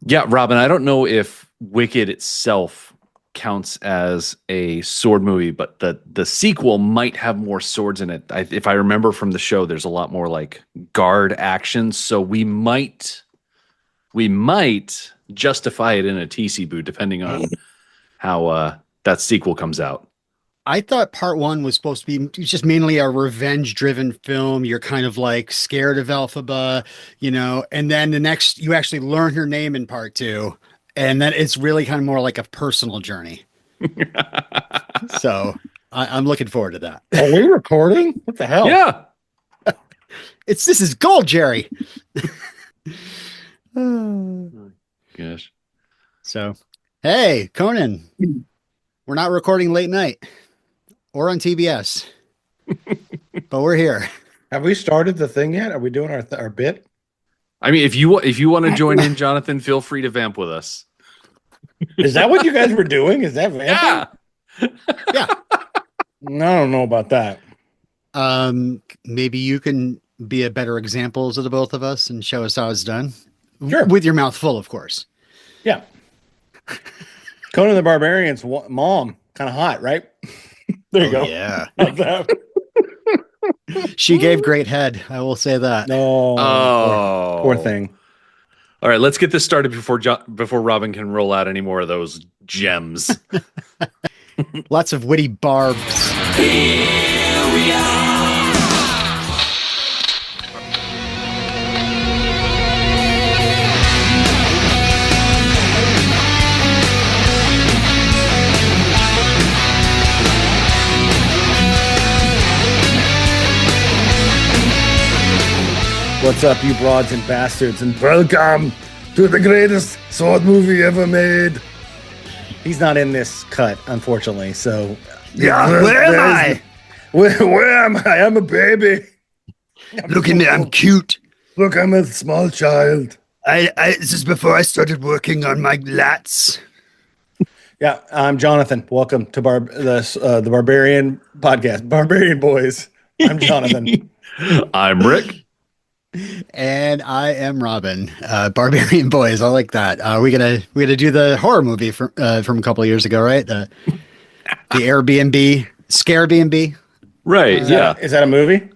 Yeah, Robin, I don't know if Wicked itself counts as a sword movie, but the sequel might have more swords in it. If I remember from the show, there's a lot more like guard action, so we might justify it in a TC boo depending on how that sequel comes out. I thought part one was supposed to be just mainly a revenge-driven film. You're kind of like scared of Elphaba, and then the next you actually learn her name in part two, and then it's really kind of more like a personal journey. So I'm looking forward to that. Are we recording? What the hell? Yeah. This is gold, Jerry. Gosh. So, hey, Conan, we're not recording late night or on TBS, but we're here. Have we started the thing yet? Are we doing our bit? I mean, if you want to join in, Jonathan, feel free to vamp with us. Is that what you guys were doing? Is that vamping? Yeah. I don't know about that. Maybe you can be a better example of the both of us and show us how it's done. Sure. With your mouth full, of course. Yeah. Conan the Barbarian's mom, kind of hot, right? There you go. Yeah. Like that. She gave great head. I will say that. No. Poor thing. All right, let's get this started before Robin can roll out any more of those gems. Lots of witty barbs. Here we are. What's up, you broads and bastards, and welcome to the greatest sword movie ever made. He's not in this cut, unfortunately, so... Yeah, where am I? Where am I? I'm a baby. Look at me, I'm cute. Look, I'm a small child. This is before I started working on my lats. Yeah, I'm Jonathan. Welcome to the Barbarian podcast. Barbarian Boys. I'm Jonathan. I'm Rick. And I am Robin. Barbarian Boys. I like that. We gonna do the horror movie from a couple of years ago, right? The Airbnb, Scarebnb. Right. Is yeah. Is that a movie?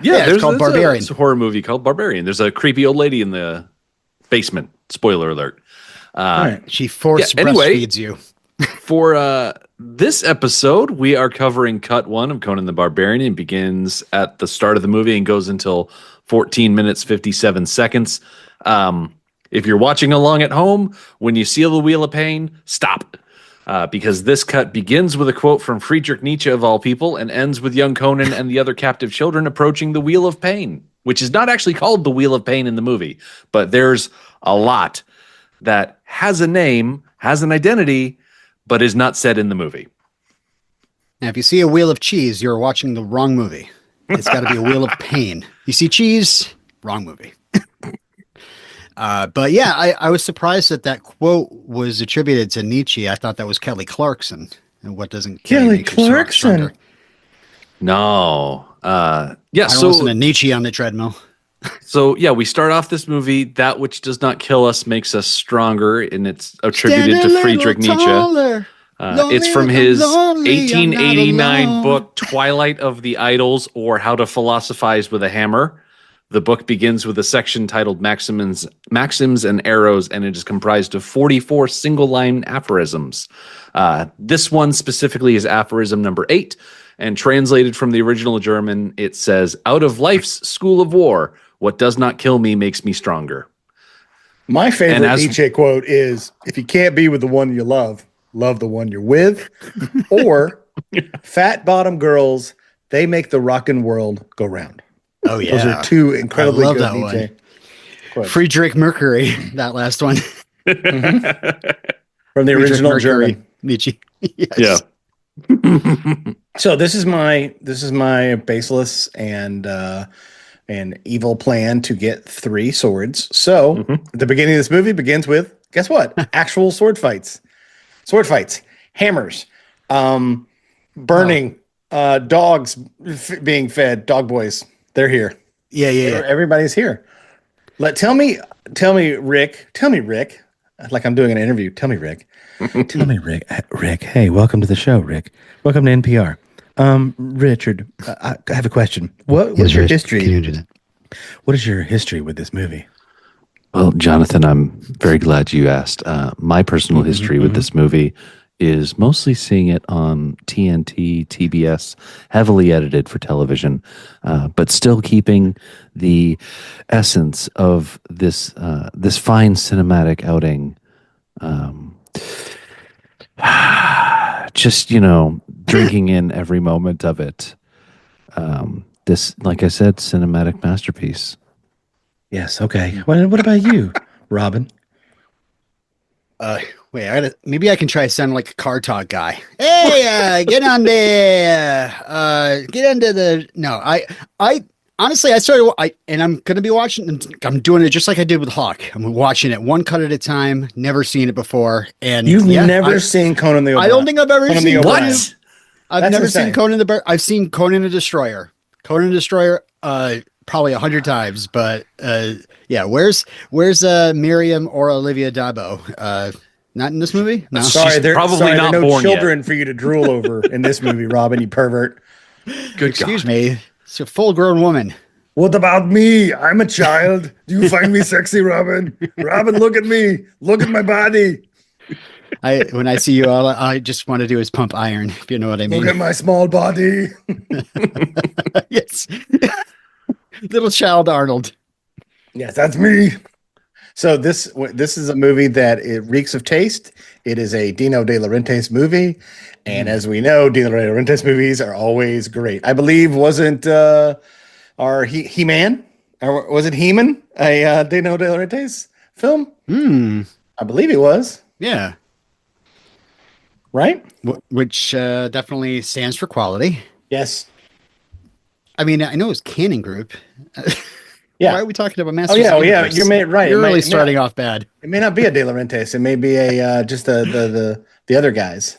Yeah. It's called Barbarian. It's a horror movie called Barbarian. There's a creepy old lady in the basement. Spoiler alert. Right. She breastfeeds you. For this episode, we are covering cut one of Conan the Barbarian. It begins at the start of the movie and goes until 14 minutes, 57 seconds. If you're watching along at home, when you see the Wheel of Pain, stop. Because this cut begins with a quote from Friedrich Nietzsche, of all people, and ends with young Conan and the other captive children approaching the Wheel of Pain, which is not actually called the Wheel of Pain in the movie. But there's a lot that has a name, has an identity, but is not said in the movie. Now, if you see a wheel of cheese, you're watching the wrong movie. It's got to be a wheel of pain. You see cheese, wrong movie. But yeah, I was surprised that quote was attributed to Nietzsche. I thought that was Kelly Clarkson. And what doesn't Kelly Clarkson? No. I don't listen to Nietzsche on the treadmill. So yeah, we start off this movie. That which does not kill us makes us stronger, and it's attributed to Friedrich Nietzsche. It's from his 1889 book, Twilight of the Idols, or How to Philosophize with a Hammer. The book begins with a section titled Maxims and Arrows, and it is comprised of 44 single-line aphorisms. This one specifically is aphorism number 8, and translated from the original German, it says, "Out of life's school of war, what does not kill me makes me stronger." My favorite Nietzsche quote is, "If you can't be with the one you love the one you're with," or "Fat bottom girls, they make the rockin' world go round." Oh yeah, those are two incredibly good that Nietzsche quotes. Friedrich Mercury, that last one. Mm-hmm. From the original German Nietzsche. Yes. Yeah. So this is my baseless and evil plan to get 3 swords. So the beginning of this movie begins with, guess what? Actual sword fights, hammers, burning, dogs being fed, dog boys. They're here. Yeah. Everybody's here. Tell me, Rick. Tell me, Rick. Like I'm doing an interview. Tell me, Rick. Tell me, Rick. Rick, hey, welcome to the show, Rick. Welcome to NPR. Richard, I have a question. What is your history? Can you do that? What is your history with this movie? Well, Jonathan, I'm very glad you asked. My personal history with this movie is mostly seeing it on TNT, TBS, heavily edited for television, but still keeping the essence of this fine cinematic outing. Just drinking in every moment of it. This, like I said, cinematic masterpiece. Yes. Okay. What about you, Robin? Wait, maybe I can try to sound like a car talk guy. Hey, get on there. Get into the. No, I honestly, and I'm going to be watching. I'm doing it just like I did with Hawk. I'm watching it one cut at a time. Never seen it before. And You've never seen Conan the Barbarian? I don't think I've ever seen what? I've never seen Conan the Barbarian. I've seen Conan the Destroyer. Conan the Destroyer. Probably 100 times, but yeah. Where's Miriam or Olivia Dabo? Not in this movie. No. Sorry, they're probably not no born children yet. for you to drool over in this movie, Robin. You pervert. Good Excuse God. me. It's a full-grown woman. What about me? I'm a child. Do you find me sexy, Robin? Robin, look at me. Look at my body. When I see you, all I just want to do is pump iron. If you know what I mean. Look at my small body. Yes. Little child Arnold. Yes, that's me. So this is a movie that it reeks of taste. It is a Dino De Laurentiis movie, and as we know, Dino De Laurentiis movies are always great. I believe wasn't our He-Man, or was it He-Man, a Dino De Laurentiis film? I believe it was. Yeah. Right? Which definitely stands for quality. Yes. I mean, I know it's Cannon Group. Yeah. Why are we talking about Masters? Oh yeah, of the Universe? You're right. You're really starting off bad. It may not be a De Laurentiis. It may be a just the other guys.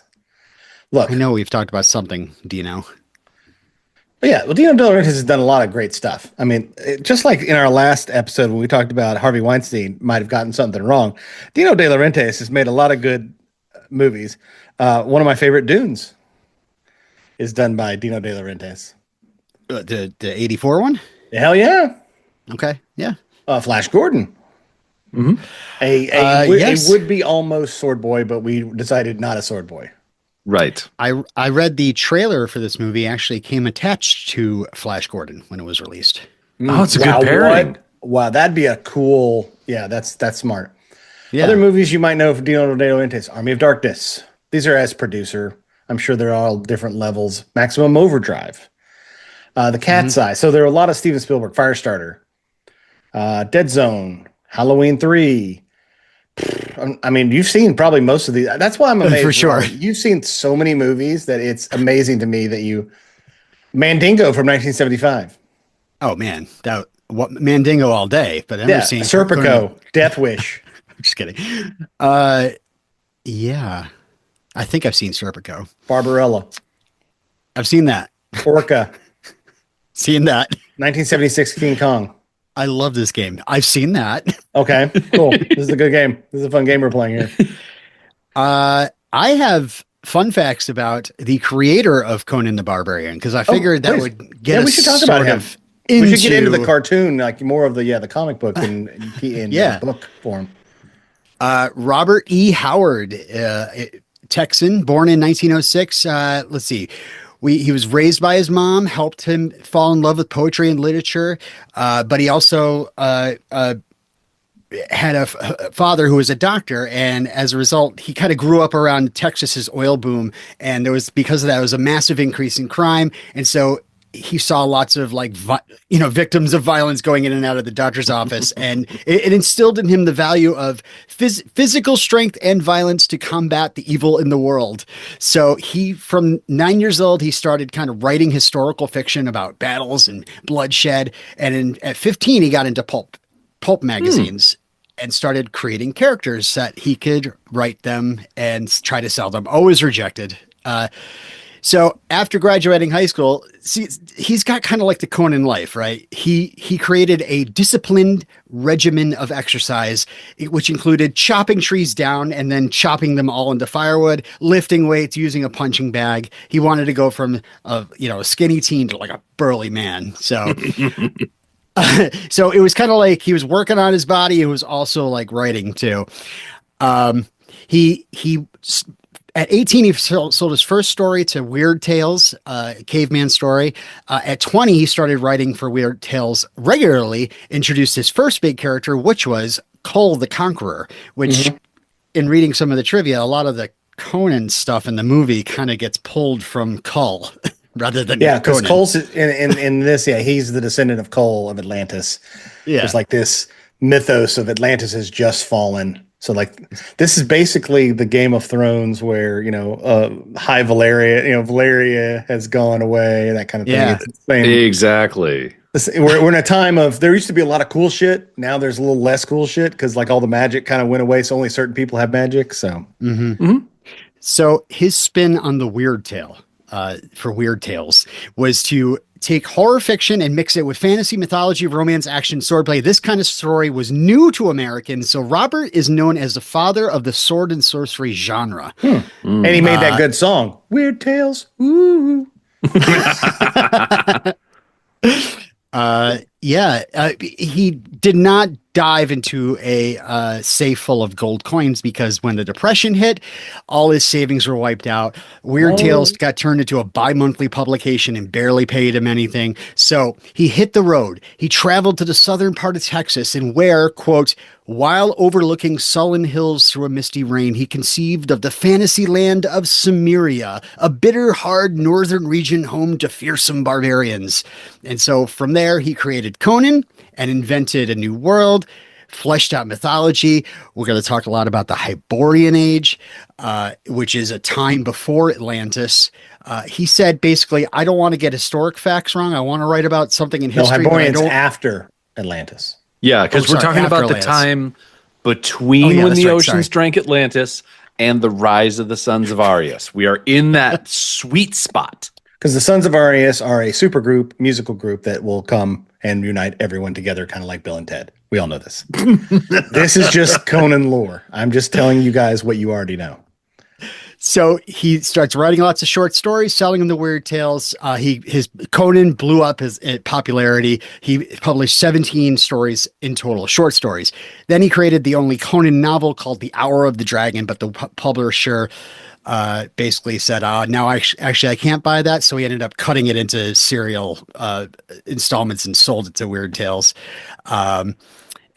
Look, I know we've talked about something, Dino. but yeah, well, Dino De Laurentiis has done a lot of great stuff. I mean, just like in our last episode when we talked about Harvey Weinstein might have gotten something wrong, Dino De Laurentiis has made a lot of good movies. One of my favorite Dunes is done by Dino De Laurentiis. The 84 one? Hell yeah. Okay. Yeah. Flash Gordon. Mm-hmm. A would-be almost sword boy, but we decided not a sword boy. Right. I read the trailer for this movie actually came attached to Flash Gordon when it was released. Oh, it's a good pairing. What? Wow, that'd be a cool. Yeah, that's smart. Yeah. Other movies you might know for Dino De Laurentiis: Army of Darkness. These are as producer. I'm sure they're all different levels. Maximum Overdrive. The Cat's Eye. So there are a lot of Steven Spielberg. Firestarter. Dead Zone. Halloween 3. I mean, you've seen probably most of these. That's why I'm amazed. For sure. You've seen so many movies that it's amazing to me that you. Mandingo from 1975. Oh man, Mandingo all day, but I've never seen Serpico, Death Wish. Just kidding. Yeah, I think I've seen Serpico. Barbarella. I've seen that. Orca. Seen that. 1976 King Kong. I love this game. I've seen that. Okay, cool. This is a good game. This is a fun game we're playing here. I have fun facts about the creator of Conan the Barbarian because I figured that would get us we should talk about him. into, we should get into the cartoon, like more of the comic book in book form. Robert E. Howard, Texan, born in 1906. Let's see. He was raised by his mom, helped him fall in love with poetry and literature, but he also had a father who was a doctor, and as a result, he kind of grew up around Texas's oil boom, and because of that, there was a massive increase in crime, and so he saw lots of victims of violence going in and out of the doctor's office, and it instilled in him the value of physical strength and violence to combat the evil in the world. So from 9 years old, he started kind of writing historical fiction about battles and bloodshed. And at 15, he got into pulp magazines and started creating characters that he could write them and try to sell them. Always rejected. So after graduating high school, see, he's got kind of like the Conan life, right? He created a disciplined regimen of exercise, which included chopping trees down and then chopping them all into firewood, lifting weights, using a punching bag. He wanted to go from a skinny teen to like a burly man. So so it was kind of like he was working on his body. It was also like writing too. He at 18, he sold his first story to Weird Tales, caveman story. At 20, he started writing for Weird Tales regularly, introduced his first big character, which was Kull the Conqueror, which in reading some of the trivia, a lot of the Conan stuff in the movie kind of gets pulled from Kull rather than because Conan. Kull's in this, he's the descendant of Kull of Atlantis. Yeah. There's like this mythos of Atlantis has just fallen. So like this is basically the Game of Thrones where, High Valeria, Valeria has gone away, that kind of thing. Yeah. It's the same. Exactly. We're in a time of, there used to be a lot of cool shit. Now there's a little less cool shit because like all the magic kind of went away. So only certain people have magic. So, So his spin on the Weird Tale for Weird Tales was to take horror fiction and mix it with fantasy, mythology, romance, action, swordplay. This kind of story was new to Americans. So Robert is known as the father of the sword and sorcery genre. and he made that good song, Weird Tales. Ooh. He did not dive into a safe full of gold coins because when the Depression hit, all his savings were wiped out. Weird Tales got turned into a bi-monthly publication and barely paid him anything. So he hit the road. He traveled to the southern part of Texas and where, quote, while overlooking sullen hills through a misty rain, he conceived of the fantasy land of Cimmeria, a bitter, hard northern region home to fearsome barbarians. And so from there, he created Conan and invented a new world, fleshed out mythology. We're going to talk a lot about the Hyborian Age, which is a time before Atlantis. He said, basically, I don't want to get historic facts wrong. I want to write about something in history. No, Hyborian's after Atlantis. Yeah, because we're talking about the time between when the oceans drank Atlantis and the rise of the Sons of Arius. We are in that sweet spot. Because the Sons of Arius are a super group, musical group that will come and unite everyone together, kind of like Bill and Ted. We all know this. This is just Conan lore. I'm just telling you guys what you already know. So he starts writing lots of short stories, selling them the Weird Tales. His Conan blew up his popularity. He published 17 stories in total, short stories. Then he created the only Conan novel called The Hour of the Dragon, but the publisher basically said, now actually I can't buy that. So he ended up cutting it into serial installments and sold it to Weird Tales.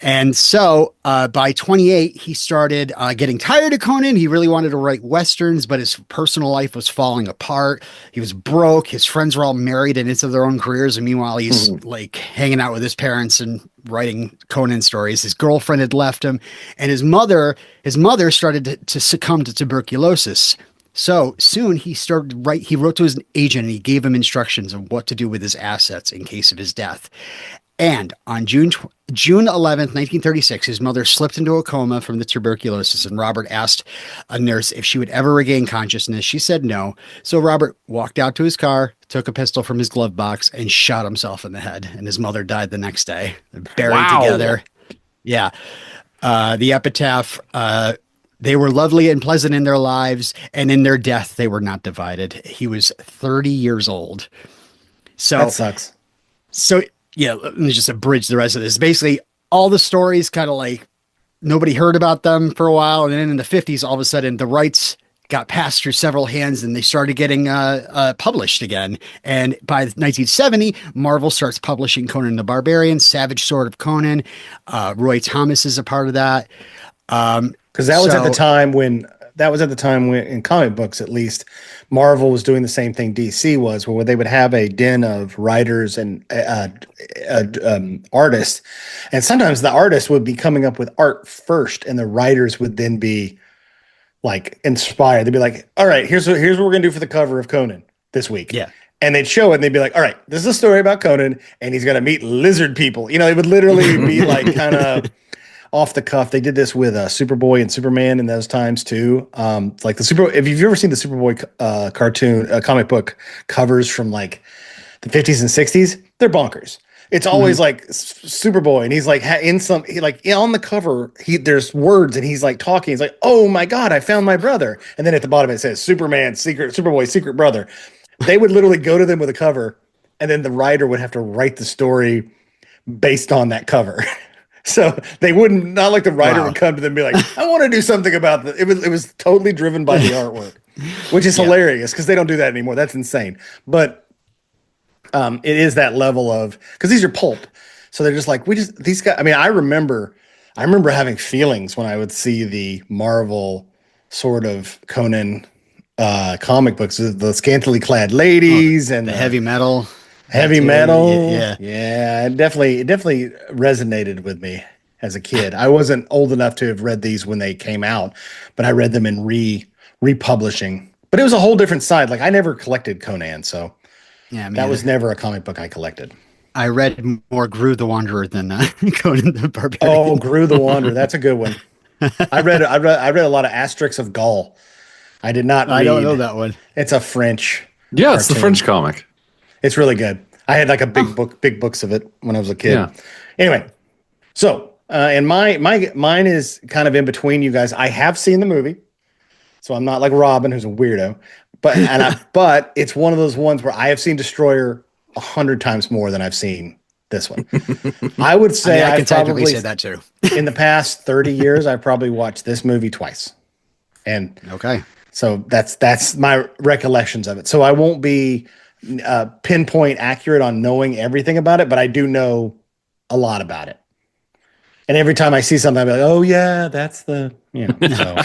And so by 28, he started getting tired of Conan. He really wanted to write Westerns, but his personal life was falling apart. He was broke. His friends were all married and into their own careers. And meanwhile, he's like hanging out with his parents and writing Conan stories. His girlfriend had left him, and his mother started to succumb to tuberculosis. So soon he wrote to his agent and he gave him instructions on what to do with his assets in case of his death. And on June 11th, 1936, his mother slipped into a coma from the tuberculosis, and Robert asked a nurse if she would ever regain consciousness. She said no. So Robert walked out to his car, took a pistol from his glove box, and shot himself in the head. And his mother died the next day. They're buried together. Yeah. The epitaph, they were lovely and pleasant in their lives, and in their death, they were not divided. He was 30 years old. So that sucks. So yeah, let me just abridge the rest of this. Basically, all the stories kind of like nobody heard about them for a while. And then in the 50s, all of a sudden, the rights got passed through several hands and they started getting published again. And by 1970, Marvel starts publishing Conan the Barbarian, Savage Sword of Conan. Roy Thomas is a part of that. Because that was at the time when in comic books, at least, Marvel was doing the same thing DC was, where they would have a den of writers and artists, and sometimes the artists would be coming up with art first, and the writers would then be like inspired. They'd be like, "All right, here's what we're gonna do for the cover of Conan this week." Yeah, and they'd show it, and they'd be like, "All right, this is a story about Conan, and he's gonna meet lizard people." It would literally be like kind of off the cuff. They did this with Superboy and Superman in those times too. Like if you've ever seen the Superboy cartoon comic book covers from like the 50s and 60s, they're bonkers. It's always like Superboy, and he's like on the cover. There's words, and he's like talking. He's like, "Oh my God, I found my brother!" And then at the bottom it says Superboy's secret brother. They would literally go to them with a cover, and then the writer would have to write the story based on that cover. So they not like the writer would come to them and be like, "I want to do something about this." It was totally driven by the artwork, which is hilarious because they don't do that anymore. That's insane, but. It is that level of because these are pulp, so they're just like these guys. I mean, I remember having feelings when I would see the Marvel sort of Conan comic books, the scantily clad ladies and the heavy metal, yeah. It definitely resonated with me as a kid. I wasn't old enough to have read these when they came out, but I read them in republishing. But it was a whole different side. Like I never collected Conan, so. Yeah, that was never a comic book I collected. I read more Gru the Wanderer than Conan the Barbarian. Oh, Gru the Wanderer, that's a good one. I read a lot of Asterix of Gaul. I did not. I don't know that one. It's a French. Yeah, it's the French comic. It's really good. I had like a big books of it when I was a kid. Yeah. Anyway, so and mine is kind of in between you guys. I have seen the movie, so I'm not like Robin, who's a weirdo. But it's one of those ones where I have seen Destroyer 100 times more than I've seen this one. I would say I can technically say that too. In the past 30 years, I've probably watched this movie twice. And so that's my recollections of it. So I won't be pinpoint accurate on knowing everything about it, but I do know a lot about it. And every time I see something, I'll be like, "Oh yeah, that's the So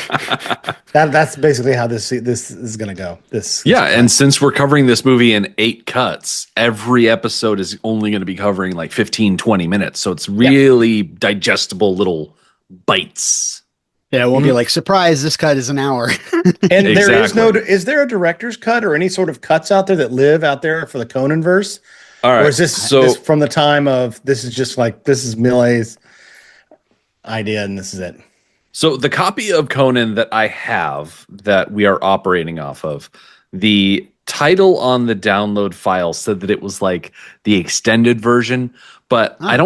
that's basically how this is going to go. And since we're covering this movie in 8 cuts, every episode is only going to be covering like 15, 20 minutes. So it's really digestible little bites. Yeah, it won't be like, surprise, this cut is an hour. And is there a director's cut or any sort of cuts out there that live out there for the Conan verse? All right. Or is this from the time of this is Millet's idea and this is it? So the copy of Conan that I have that we are operating off of, the title on the download file said that it was like the extended version, but I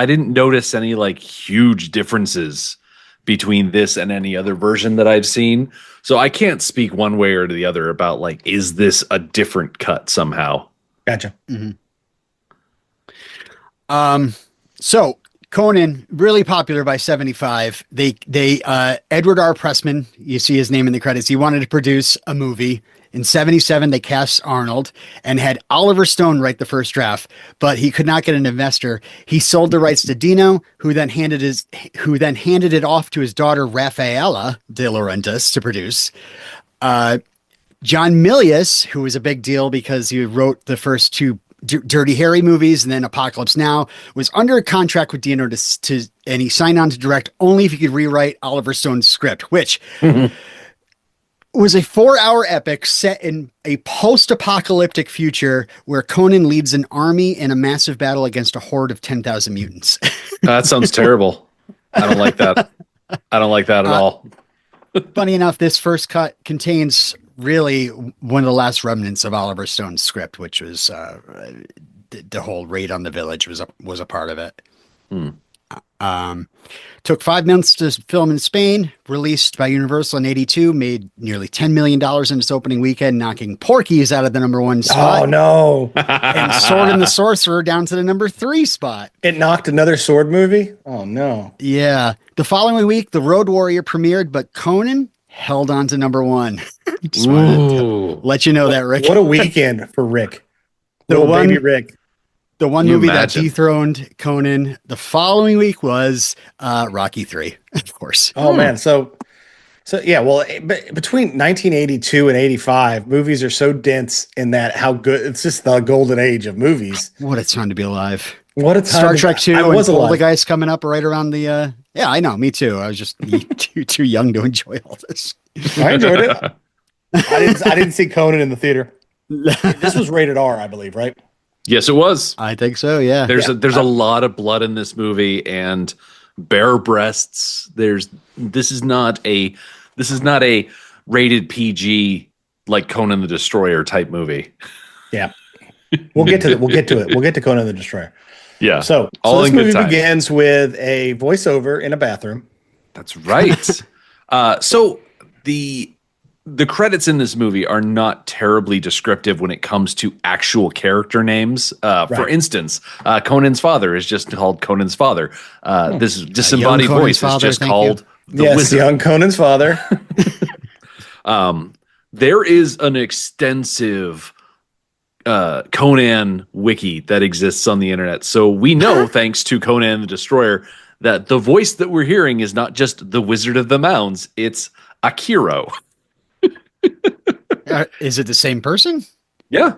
didn't notice any like huge differences between this and any other version that I've seen. So I can't speak one way or the other about like, is this a different cut somehow? Gotcha. So Conan, really popular by 75. They Edward R. Pressman, you see his name in the credits. He wanted to produce a movie. In 77, they cast Arnold and had Oliver Stone write the first draft, but he could not get an investor. He sold the rights to Dino, who then handed it off to his daughter Rafaela de Laurentiis to produce. John Milius, who was a big deal because he wrote the first 2 Dirty Harry movies and then Apocalypse Now, was under a contract with Dino and he signed on to direct only if he could rewrite Oliver Stone's script, which was a 4-hour epic set in a post-apocalyptic future where Conan leads an army in a massive battle against a horde of 10,000 mutants. That sounds terrible. I don't like that. I don't like that at all. Funny enough, this first cut contains really one of the last remnants of Oliver Stone's script, which was the whole raid on the village was a part of it. Took 5 months to film in Spain, released by Universal in 82, made nearly $10 million in its opening weekend, knocking Porky's out of the #1 spot. Oh no. And Sword and the Sorcerer down to the #3 spot. It knocked another sword movie? Oh no. Yeah. The following week, The Road Warrior premiered, but Conan held on to #1. Just wanted to let you know that, Rick. What a weekend for Rick. Baby Rick. The one movie that dethroned Conan the following week was Rocky 3, of course. Oh man, so yeah. Well, between 1982 and 85, movies are so dense in that how good it's just the golden age of movies. What a time to be alive! What a time! Star Trek 2 I was alive. All the guys coming up right around the. Yeah, I know. Me too. I was just too young to enjoy all this. I enjoyed it. I didn't see Conan in the theater. This was rated R, I believe, right? Yes, it was. I think so. Yeah. There's a lot of blood in this movie, and bare breasts. This is not a rated PG like Conan the Destroyer type movie. Yeah. We'll get to it. We'll get to Conan the Destroyer. Yeah. So this movie begins with a voiceover in a bathroom. That's right. So the credits in this movie are not terribly descriptive when it comes to actual character names. For instance, Conan's father is just called Conan's father. This disembodied voice is just called the Wizard. Young Conan's father. There is an extensive Conan wiki that exists on the internet. So we know, thanks to Conan the Destroyer, that the voice that we're hearing is not just the Wizard of the Mounds, it's Akiro. Is it the same person? Yeah.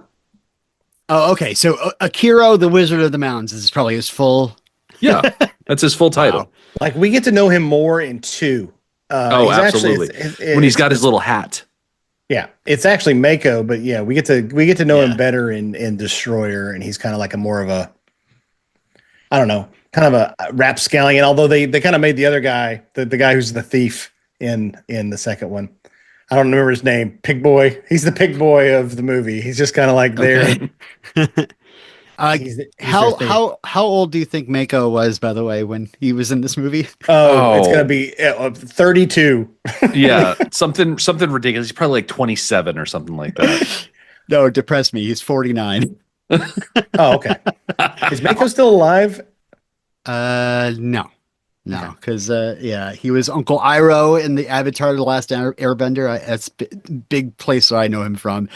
Oh, okay. So Akiro, the Wizard of the Mountains, is probably his full. Yeah, that's his full title. Wow. Like we get to know him more in 2. Absolutely. When he's got his little hat. Yeah, it's actually Mako, but yeah, we get to know him better in Destroyer, and he's kind of like more of a, I don't know, kind of a rapscallion. Although they kind of made the other guy, the guy who's the thief in the second one. I don't remember his name. Pig Boy. He's the pig boy of the movie. He's just kind of like there. Okay. How old do you think Mako was, by the way, when he was in this movie? It's gonna be 32. Yeah, something ridiculous. He's probably like 27 or something like that. No, depress me. He's 49. Oh, okay. Is Mako still alive? No, because he was Uncle Iroh in the Avatar: The Last Airbender. That's big place that I know him from.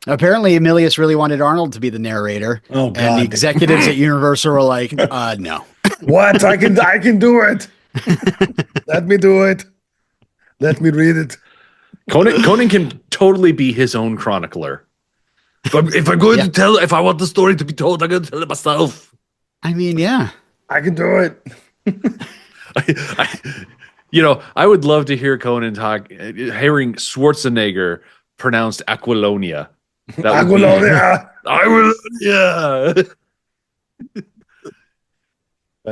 Apparently, Emilius really wanted Arnold to be the narrator. Oh, God. And the executives at Universal were like, no. What? I can do it. Let me do it. Let me read it. Conan can totally be his own chronicler. If I'm going to tell, if I want the story to be told, I'm going to tell it myself. I mean, yeah. I can do it. I would love to hear Conan talk, hearing Schwarzenegger pronounced Aquilonia. Aquilonia.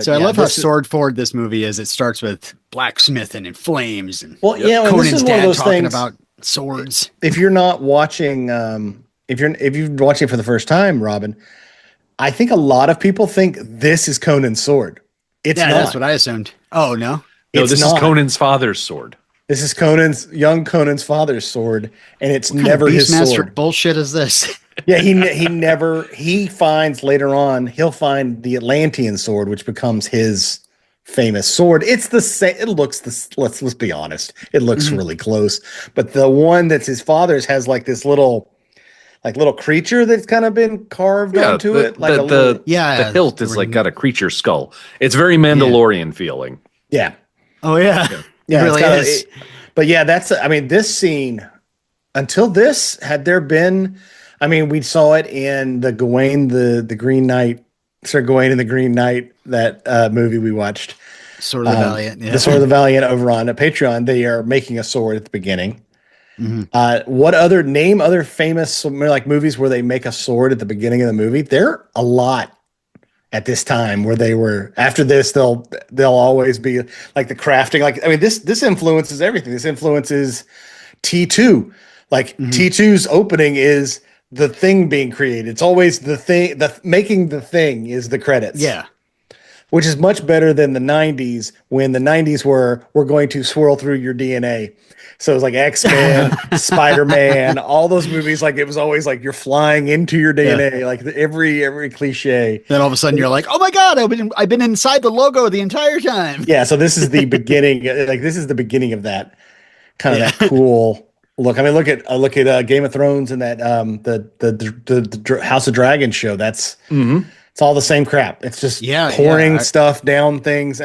So I love how sword forward this movie is. It starts with blacksmithing and flames, and this Conan's is one of dad those talking things about swords. If you're not watching, if you're watching for the first time, Robin, I think a lot of people think this is Conan's sword. It's not. That's what I assumed. Oh no, this is Conan's father's sword. This is Conan's father's sword, and it's never his sword. Bullshit is this? Yeah, he finds later on, he'll find the Atlantean sword, which becomes his famous sword. It's the same. It looks let's be honest. It looks really close, but the one that's his father's has like this little creature that's kind of been carved onto it. Like the hilt is like got a creature skull. It's very Mandalorian feeling. Yeah. Oh yeah. Yeah, it really is. But yeah, this scene, until this, had there been, we saw it in the Gawain, the Green Knight, Sir Gawain and the Green Knight, that movie we watched. Sword of the Valiant. Yeah. The Sword of the Valiant over on Patreon. They are making a sword at the beginning. Mm-hmm. What other famous like movies where they make a sword at the beginning of the movie? There are a lot at this time where they were. After this, they'll always be like the crafting. This influences everything. This influences T2. Like T2's opening is the thing being created. It's always the thing. Making the thing is the credits. Yeah. Which is much better than the 90s, when the 90s we're going to swirl through your DNA. So it was like X-Men, Spider-Man, all those movies. Like it was always like you're flying into your DNA, like every cliche. Then all of a sudden you're like, oh my God, I've been inside the logo the entire time. Yeah. So this is the beginning. This is the beginning of that kind of that cool look. Look at Game of Thrones and that the House of Dragons show. That's it's all the same crap. It's just pouring stuff down things.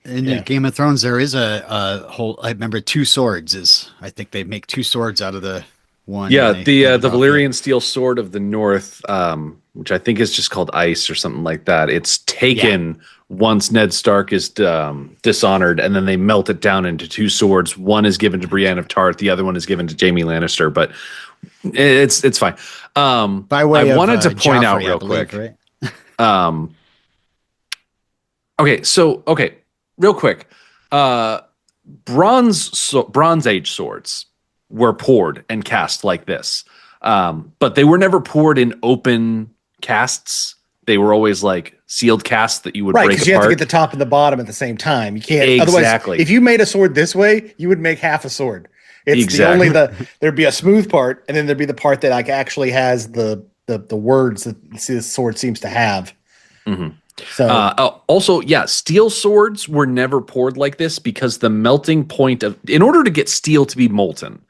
In Game of Thrones, there is a whole. I remember 2 swords. I think they make 2 swords out of the one. Yeah, the Valyrian steel sword of the North, which I think is just called ice or something like that. It's taken once Ned Stark is dishonored, and then they melt it down into 2 swords. One is given to Brienne of Tarth, the other one is given to Jaime Lannister. But it's fine. By way I of, wanted to point out Joffrey, real believe, quick. right? Okay, real quick. Bronze Age swords were poured and cast like this. But they were never poured in open casts. They were always like sealed casts that you would break apart. Right, because you have to get the top and the bottom at the same time. You can't. Exactly. Otherwise, if you made a sword this way, you would make half a sword. It's Exactly. there'd be a smooth part, and then there'd be the part that like actually has the words that the sword seems to have. Mm-hmm. So also, yeah, steel swords were never poured like this because the melting point in order to get steel to be molten,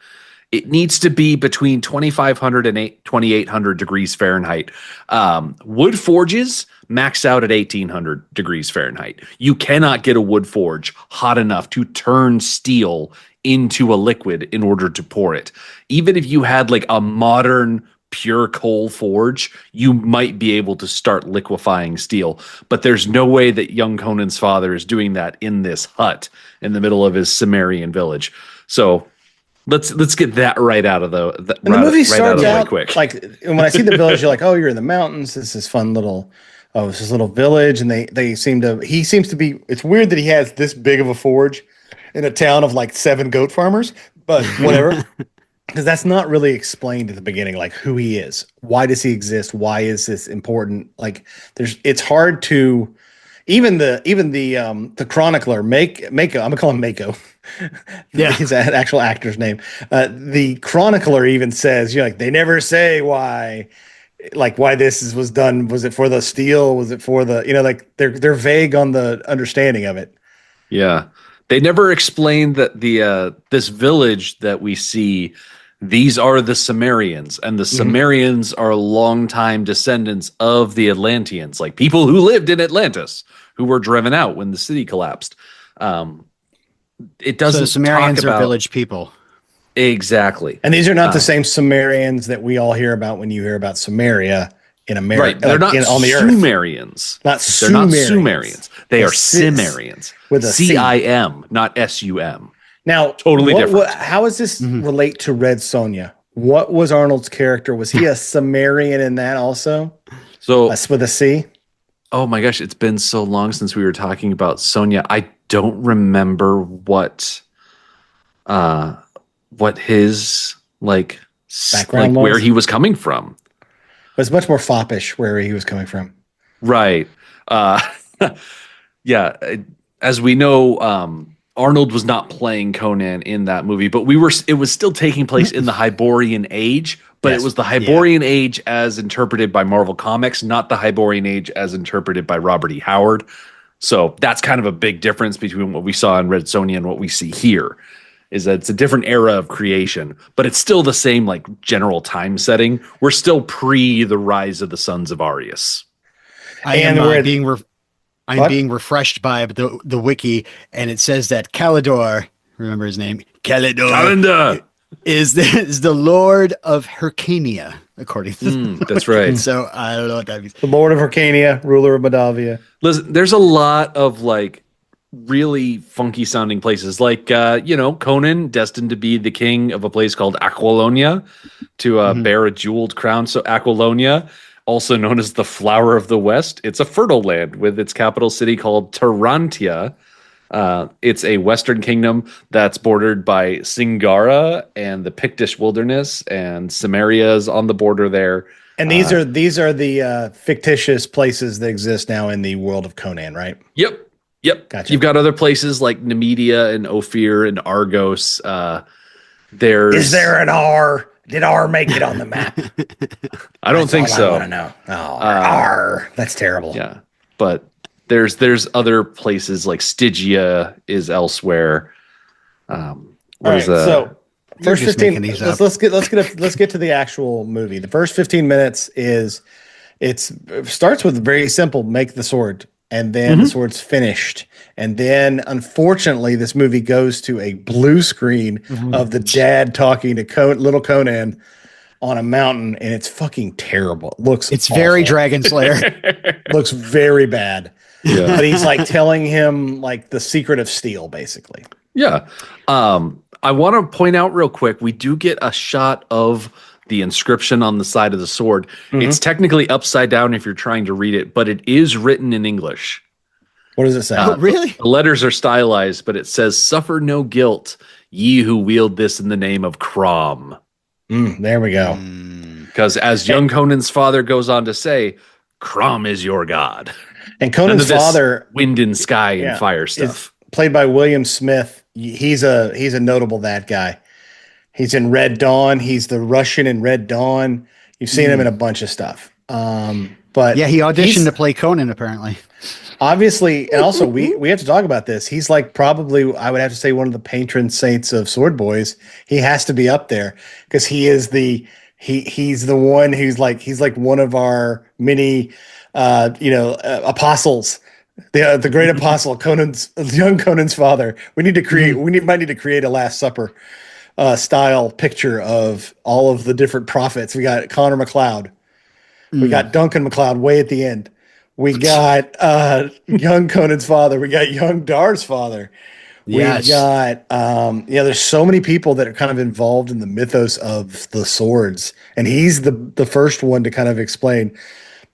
it needs to be between 2,500 and 2,800 degrees Fahrenheit. Wood forges max out at 1,800 degrees Fahrenheit. You cannot get a wood forge hot enough to turn steel into a liquid in order to pour it. Even if you had like a modern pure coal forge, you might be able to start liquefying steel. But there's no way that young Conan's father is doing that in this hut in the middle of his Sumerian village. So let's get that right out of the movie starts out quick. Like when I see the village, you're like, oh, you're in the mountains. This is fun little. Oh, it's this little village, and he seems to be. It's weird that he has this big of a forge in a town of like 7 goat farmers, but whatever. Because that's not really explained at the beginning, like who he is, why does he exist, why is this important? Like, it's hard to even the chronicler Mako. I'm gonna call him Mako. Yeah, his actual actor's name. The chronicler even says, like they never say why. Like why this was done. Was it for the steel? Was it for the like they're vague on the understanding of it. Yeah, they never explained that the this village that we see. These are the Sumerians, and the Sumerians are longtime descendants of the Atlanteans, like people who lived in Atlantis, who were driven out when the city collapsed. It doesn't. So Sumerians talk about are village people. Exactly, and these are not the same Sumerians that we all hear about when you hear about Sumeria in America. Right, they're not on the Sumerians. Not They're not Sumerians. They are Cimmerians with a CIM, not SUM. Now, totally different. How does this relate to Red Sonja? What was Arnold's character? Was he a Cimmerian in that also? So with a C? Oh my gosh, it's been so long since we were talking about Sonja. I don't remember what his background was? Where he was coming from. It was much more foppish where he was coming from. Right. Yeah. As we know, Arnold was not playing Conan in that movie, but it was still taking place in the Hyborian Age, but it was the Hyborian Age as interpreted by Marvel Comics, not the Hyborian Age as interpreted by Robert E. Howard. So that's kind of a big difference between what we saw in Red Sonja and what we see here, is that it's a different era of creation, but it's still the same like general time setting. We're still pre the rise of the Sons of Arius. I'm being refreshed by the wiki, and it says that Kelidor, remember his name, Kelidor, is the Lord of Hyrcania, according to that's right. So I don't know what that means. The Lord of Hyrcania, ruler of Moldavia. Listen, there's a lot of like really funky sounding places, like Conan, destined to be the king of a place called Aquilonia, to bear a jeweled crown. So Aquilonia, also known as the Flower of the West. It's a fertile land with its capital city called Tarantia. It's a western kingdom that's bordered by Singara and the Pictish wilderness, and Samaria is on the border there. And these are the fictitious places that exist now in the world of Conan, right? Yep. Gotcha. You've got other places like Nemedia and Ophir and Argos. Is there an R? Did R make it on the map? I don't think so. I want to know. Oh, R. That's terrible. Yeah, but there's other places like Stygia is elsewhere. So first 15. Let's get to the actual movie. The first 15 minutes it starts with very simple: make the sword, and then the sword's finished. And then, unfortunately, this movie goes to a blue screen of the dad talking to little Conan on a mountain, and it's fucking terrible. It's very Dragon Slayer. Looks very bad. Yeah. But he's like telling him like the secret of steel, basically. Yeah. I want to point out real quick, we do get a shot of the inscription on the side of the sword. It's technically upside down if you're trying to read it, but it is written in English. What does it say? Oh, really? The letters are stylized, but it says, "Suffer no guilt, ye who wield this in the name of CROM." There we go. Because as young Conan's father goes on to say, CROM is your god. And Conan's father, wind and sky and fire stuff, is played by William Smith. He's a notable that guy. He's in Red Dawn. He's the Russian in Red Dawn. You've seen him in a bunch of stuff. But yeah, he auditioned to play Conan apparently. Obviously, and also we have to talk about this. He's like probably, I would have to say, one of the patron saints of Swordboys. He has to be up there because he is he's the one who's like, he's like one of our mini apostles, the great apostle, young Conan's father. We need to create might need to create a Last Supper style picture of all of the different prophets. We got Connor MacLeod, we got Duncan MacLeod way at the end. We got young Conan's father. We got young Dar's father. Yes. We got there's so many people that are kind of involved in the mythos of the swords, and he's the first one to kind of explain.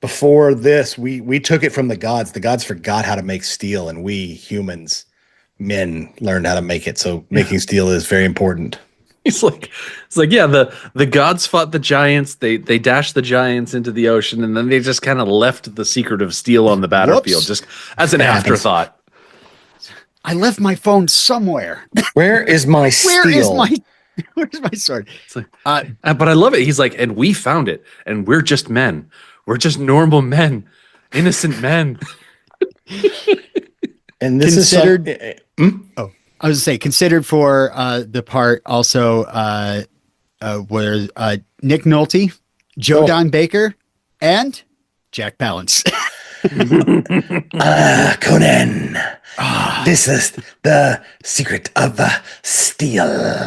Before this, we took it from the gods. The gods forgot how to make steel, and we humans, men, learned how to make it. So making steel is very important. it's like, yeah, the gods fought the giants. They dashed the giants into the ocean, and then they just kind of left the secret of steel on the battlefield, just as an afterthought. I left my phone somewhere. Where is my steel? Where's my sword? It's like, but I love it. He's like, and we found it, and we're just men. We're just normal men, innocent men. And this considered. is I was gonna say considered for the part also where Nick Nolte, Joe Don Baker, and Jack Palance. Conan. This is the secret of steel.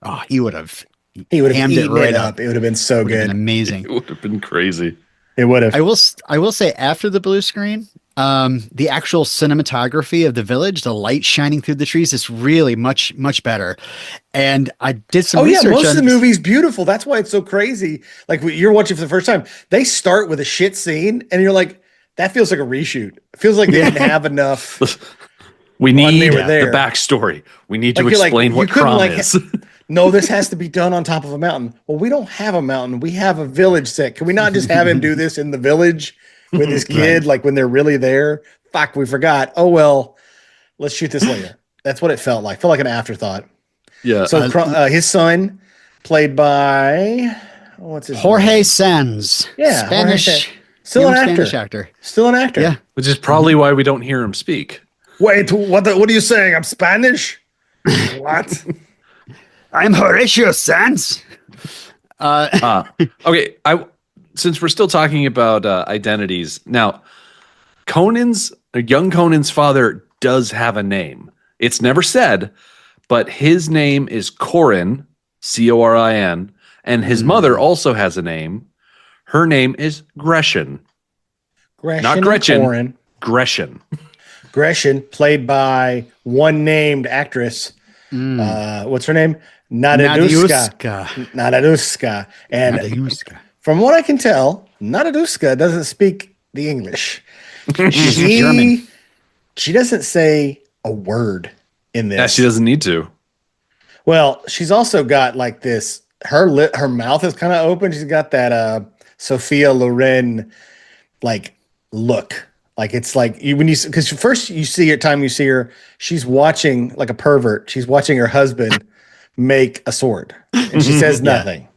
Oh, he would have hammed it right up. It would have been so good. Amazing. It would have been crazy. It would have. I will say after the blue screen, the actual cinematography of the village, the light shining through the trees, is really much much better. And I did some research. Most of the movie's beautiful. That's why it's so crazy. Like you're watching for the first time, they start with a shit scene, and you're like, that feels like a reshoot. It feels like they didn't have enough. We need the backstory. We need to explain what CROM is. No, this has to be done on top of a mountain. Well, we don't have a mountain. We have a village set. Can we not just have him do this in the village with his kid, like when they're really there? Fuck, we forgot. Oh, well, let's shoot this later. That's what it felt like. Felt like an afterthought. Yeah. So his son, played by, what's his Jorge name? Sanz. Yeah. Spanish. Still an actor. Spanish actor. Still an actor. Yeah. Which is probably why we don't hear him speak. Wait, what are you saying? I'm Spanish? What? I'm Horatio Sanz. Okay, since we're still talking about identities now, young Conan's father does have a name. It's never said, but his name is Corin, Corin, and his mother also has a name. Her name is Grecian. Not Gretchen. Corin. Grecian. Grecian, played by one named actress. What's her name? Nadaduska. And from what I can tell, Nadaduska doesn't speak the English. She's German. She doesn't say a word in this. Yeah, she doesn't need to. Well, she's also got like this. Her mouth is kind of open. She's got that Sophia Loren like look. Like it's like because first you see her, she's watching like a pervert. She's watching her husband make a sword, and she says nothing.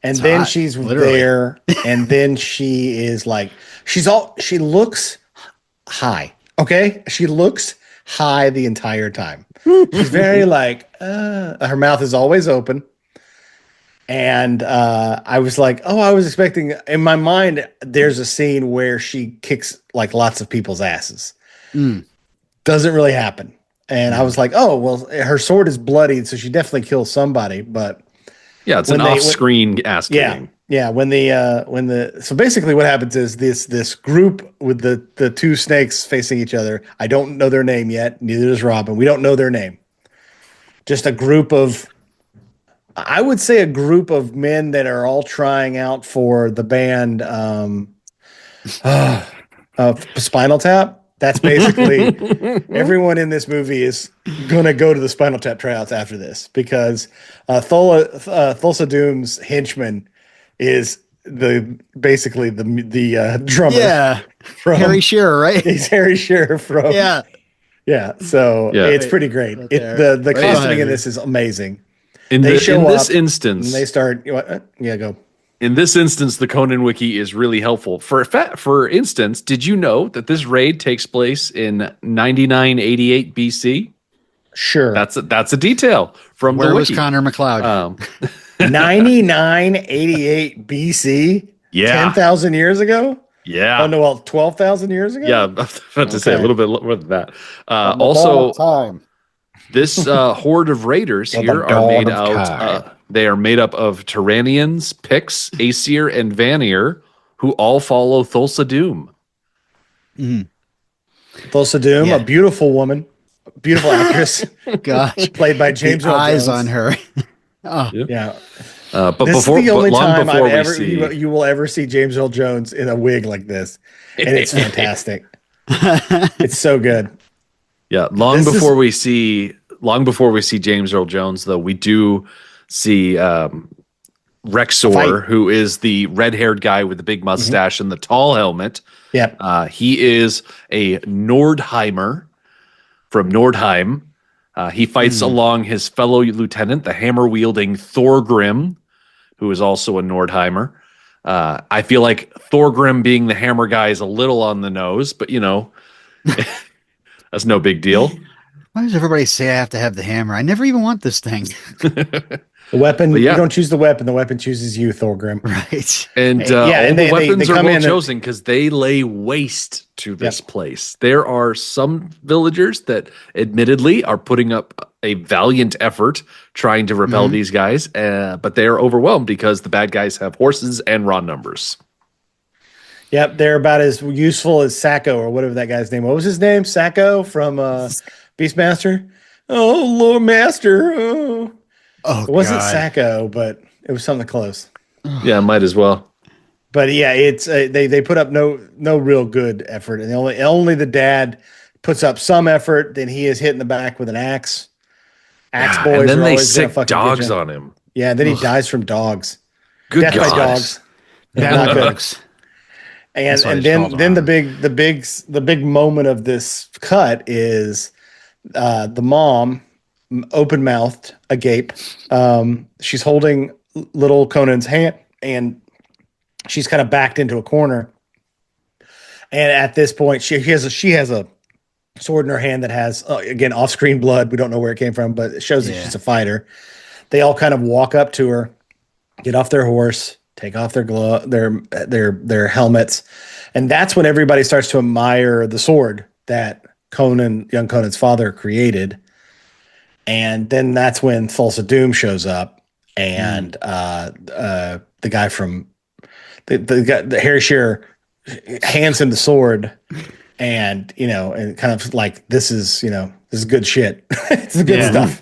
And then hot, she's literally. there, and then she is like she looks high. Okay, she looks high the entire time. She's very like her mouth is always open. And I was like, I was expecting, in my mind, there's a scene where she kicks like lots of people's asses. Doesn't really happen. And I was like, her sword is bloodied, so she definitely kills somebody. But yeah, it's an off-screen ass kicking. Yeah. So basically what happens is this group with the two snakes facing each other. I don't know their name yet. Neither does Robin. We don't know their name. Just a group of, I would say a group of men that are all trying out for the band Spinal Tap. That's basically everyone in this movie is going to go to the Spinal Tap tryouts after this because Thulsa Doom's henchman is basically the drummer. Yeah. From Harry Shearer, right? He's Harry Shearer from yeah. So it's pretty great. Right the right costuming in ahead. this is amazing. In this instance, and they start. Go. In this instance, the Conan Wiki is really helpful. For instance, did you know that this raid takes place in 9988 BC? Sure. That's a detail from Where the was wiki. Connor McLeod? 9988 BC? Yeah. 10,000 years ago? Yeah. Oh, no, well, 12,000 years ago? Yeah, I was about to say a little bit more than that. On the Also, dawn of time. this horde of raiders here are made out. They are made up of Tyrannians, Picts, Aesir, and Vanir, who all follow Thulsa Doom. Thulsa Doom, a beautiful woman, beautiful actress. Gosh, played by James Earl eyes Jones. on her. Yeah. But This before, is the only time before we see, you will ever see James Earl Jones in a wig like this, and it's fantastic. It's so good. Yeah, long before we see James Earl Jones, though, we do see Rexor, who is the red-haired guy with the big mustache and the tall helmet. Yep. He is a Nordheimer from Nordheim. He fights along his fellow lieutenant, the hammer-wielding Thorgrim, who is also a Nordheimer. I feel like Thorgrim being the hammer guy is a little on the nose, but that's no big deal. Why does everybody say I have to have the hammer? I never even want this thing. The weapon, you don't choose the weapon chooses you, Thorgrim. Right. And all the weapons are well chosen because they lay waste to this place. There are some villagers that admittedly are putting up a valiant effort trying to repel these guys, but they are overwhelmed because the bad guys have horses and raw numbers. Yep, they're about as useful as Sacco or whatever that guy's name. What was his name? Sacco from Beastmaster? Oh, Lord Master. It wasn't Sacco, but it was something close. Yeah, might as well. But yeah, it's they put up no real good effort, and only the dad puts up some effort. Then he is hit in the back with an axe. Axe boys, and then are they always sick gonna dogs on him. Yeah, and then he dies from dogs. Good Death God. by dogs. Bad dogs. And then the big moment of this cut is the mom, open mouthed, agape. She's holding little Conan's hand, and she's kind of backed into a corner. And at this point, she has a sword in her hand that has again off screen blood. We don't know where it came from, but it shows that she's a fighter. They all kind of walk up to her, get off their horse, take off their helmets, and that's when everybody starts to admire the sword that young Conan's father created. And then that's when Thulsa Doom shows up, and the guy from the Harry Shearer hands him the sword, and and kind of like this is good shit. It's good stuff.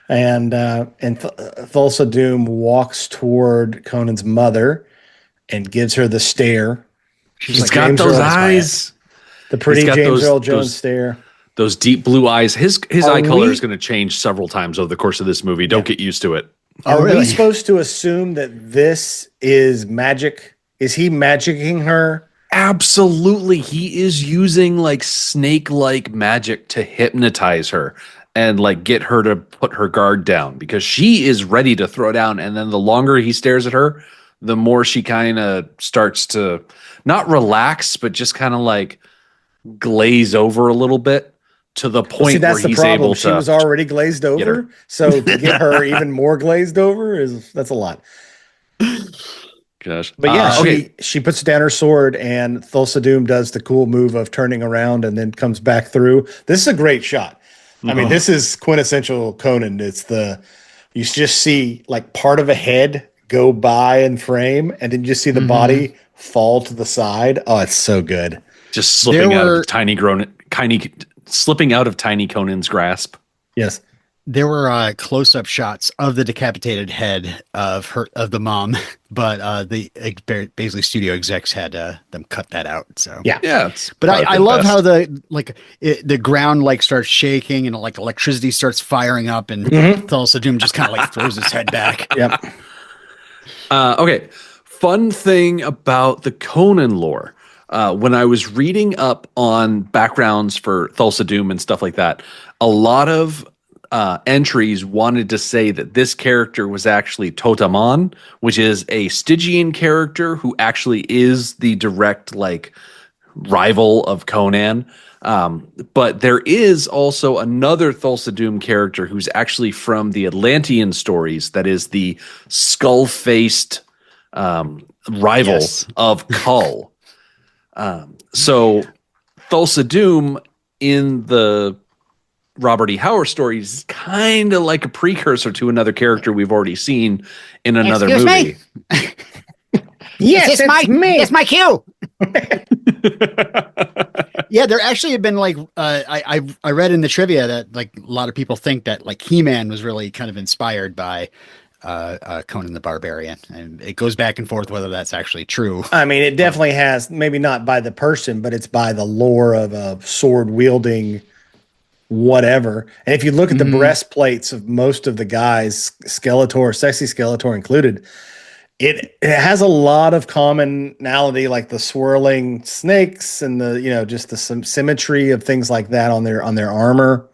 And Thulsa Doom walks toward Conan's mother and gives her the stare. She's got those eyes. The pretty James Earl Jones stare. Those deep blue eyes. His eye color is going to change several times over the course of this movie. Don't get used to it. Are we supposed to assume that this is magic? Is he magicking her? Absolutely. He is using like snake-like magic to hypnotize her and like get her to put her guard down because she is ready to throw down. And then the longer he stares at her, the more she kind of starts to not relax, but just kind of like glaze over a little bit to the point where he's able to. She was already glazed over. So to get her even more glazed over that's a lot. Gosh. But yeah, she puts down her sword, and Thulsa Doom does the cool move of turning around and then comes back through. This is a great shot. I mean, this is quintessential Conan. It's you just see like part of a head go by in frame, and then you just see the body fall to the side. Oh, it's so good. Just slipping out of Tiny Conan's grasp. Yes. there were close-up shots of the decapitated head of the mom, but basically studio execs had them cut that out. So Yeah. It's but I probably love best. how the ground like starts shaking and like electricity starts firing up, and Thulsa Doom just kind of like throws his head back. Yep. Okay. Fun thing about the Conan lore. When I was reading up on backgrounds for Thulsa Doom and stuff like that, a lot of entries wanted to say that this character was actually Totamon, which is a Stygian character who actually is the direct like rival of Conan. But there is also another Thulsa Doom character who's actually from the Atlantean stories that is the skull-faced rival Yes. of Kull. So Thulsa Doom in the Robert E. Howard stories is kind of like a precursor to another character we've already seen in another Excuse movie. me? Yes, it's me. It's my cue. Yeah, there actually have been like I read in the trivia that like a lot of people think that like He-Man was really kind of inspired by Conan the Barbarian, and it goes back and forth whether that's actually true. I mean, it definitely has, maybe not by the person, but it's by the lore of a sword wielding whatever. And if you look at the breastplates of most of the guys, Skeletor, sexy Skeletor included, it has a lot of commonality, like the swirling snakes and the, just the symmetry of things like that on their armor.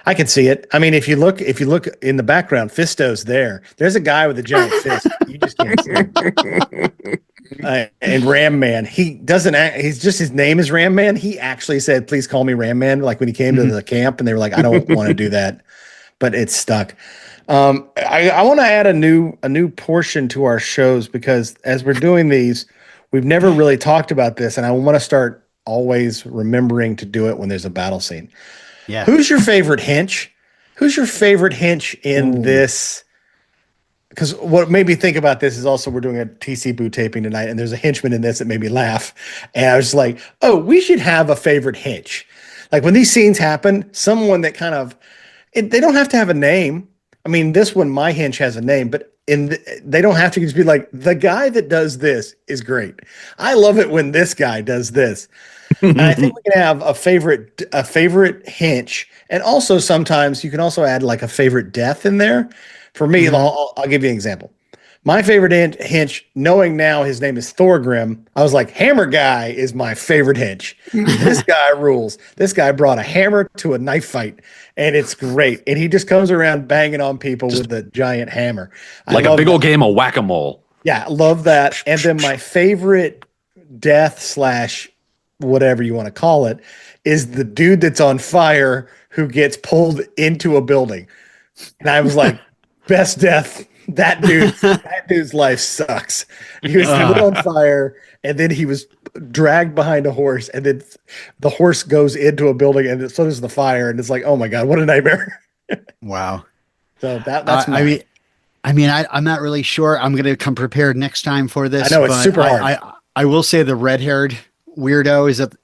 I can see it. I mean, if you look in the background, Fisto's there. There's a guy with a giant fist. You just can't see him. And Ram Man, he doesn't act, he's just, his name is Ram Man. He actually said, please call me Ram Man. Like when he came to the camp and they were like, I don't want to do that, but it's stuck. I want to add a new portion to our shows, because as we're doing these, we've never really talked about this. And I want to start always remembering to do it when there's a battle scene. Yeah. Who's your favorite hench? Who's your favorite hench in this? Because what made me think about this is also we're doing a TC Boo taping tonight, and there's a henchman in this that made me laugh. And I was like, oh, we should have a favorite hench. Like when these scenes happen, someone that kind of, they don't have to have a name. I mean, this one, my hench has a name, but they don't have to just be like, the guy that does this is great. I love it when this guy does this. And I think we can have a favorite hench, and also sometimes you can also add like a favorite death in there. For me, I'll give you an example. My favorite hench, knowing now his name is Thorgrim, I was like, Hammer Guy is my favorite hench. This guy rules. This guy brought a hammer to a knife fight, and it's great. And he just comes around banging on people with a giant hammer. Like a big old game of whack-a-mole. Yeah, I love that. And then my favorite death / whatever you want to call it is the dude that's on fire who gets pulled into a building. And I was like, best death. That dude's life sucks. He was lit on fire, and then he was dragged behind a horse, and then the horse goes into a building, and so does the fire, and it's like, oh my god, what a nightmare! Wow. So that's I'm not really sure. I'm going to come prepared next time for this. I know it's super hard. I will say the red-haired weirdo is that